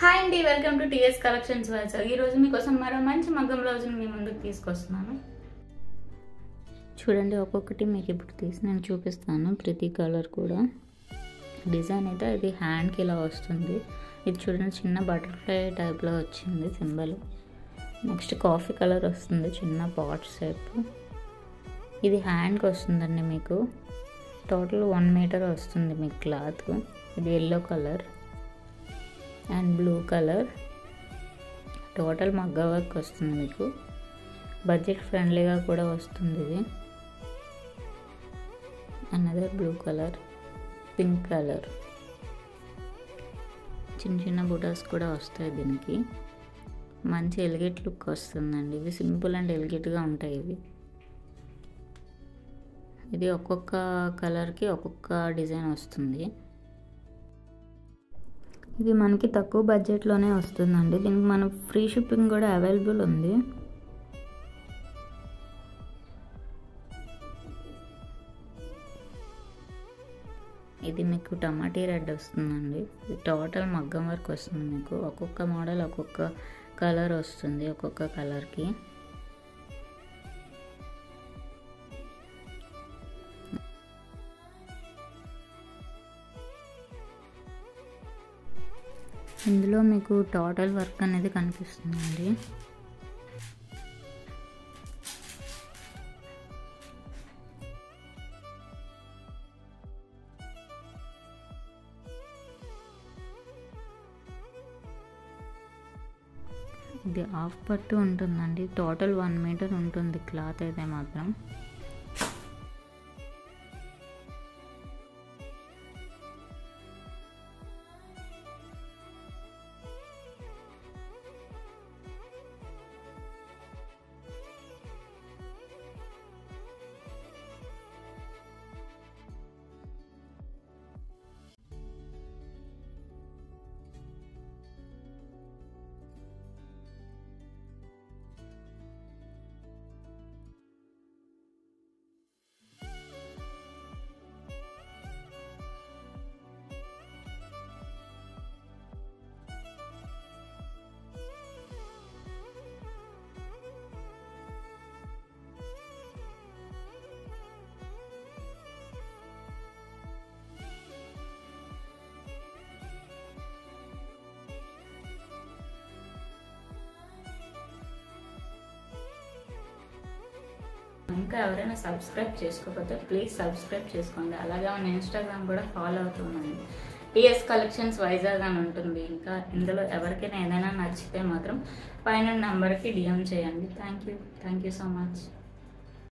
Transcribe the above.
Hi అండి, welcome to TS collections వైస్. ఈ రోజు మీకోసం మరో మంచి మగ్గం బ్లౌజ్ని మీ ముందుకు తీసుకొస్తున్నాను. చూడండి, ఒక్కొక్కటి మీకు ఇప్పుడు తీసి నేను చూపిస్తాను. ప్రతి కలర్ కూడా డిజైన్ అయితే ఇది హ్యాండ్కి ఇలా వస్తుంది. ఇది చూడండి, చిన్న బటర్ఫ్లై టైప్లో వచ్చింది సింబల్. నెక్స్ట్ కాఫీ కలర్ వస్తుంది, చిన్న పాట్ షేప్. ఇది హ్యాండ్కి వస్తుందండి. మీకు టోటల్ 1 మీటర్ వస్తుంది మీకు క్లాత్. ఇది yellow colour and blue colour. Total మగ్గ వర్క్ వస్తుంది మీకు. బడ్జెట్ ఫ్రెండ్లీగా కూడా వస్తుంది ఇది. Another blue colour, pink colour. చిన్న చిన్న బుటాస్ కూడా వస్తాయి దీనికి. మంచి ఎలిగేట్ లుక్ వస్తుందండి. ఇవి సింపుల్ అండ్ ఎలిగేట్గా ఉంటాయి ఇవి. ఇది ఒక్కొక్క కలర్కి ఒక్కొక్క డిజైన్ వస్తుంది. ఇది మనకి తక్కువ బడ్జెట్లోనే వస్తుందండి. దీనికి మన ఫ్రీ షిప్పింగ్ కూడా అవైలబుల్ ఉంది. ఇది మీకు టమాటీ రెడ్ వస్తుందండి. ఇది టోటల్ మగ్గం వర్క్ వస్తుంది మీకు. ఒక్కొక్క మోడల్ ఒక్కొక్క కలర్ వస్తుంది, ఒక్కొక్క కలర్కి. ఇందులో మీకు టోటల్ వర్క్ అనేది కనిపిస్తుందండి. ఇది హాఫ్ పట్టు ఉంటుందండి. టోటల్ 1 మీటర్ ఉంటుంది క్లాత్ అయితే మాత్రం. ఇంకా ఎవరైనా సబ్స్క్రైబ్ చేసుకోకపోతే ప్లీజ్ సబ్స్క్రైబ్ చేసుకోండి. అలాగే మన ఇన్స్టాగ్రామ్ కూడా ఫాలో అవుతుందండి. టీఎస్ కలెక్షన్స్ వైజాగ్ అని ఉంటుంది. ఇంకా ఇందులో ఎవరికైనా ఏదైనా నచ్చితే మాత్రం పైన నెంబర్కి డిఎం చేయండి. Thank you so much.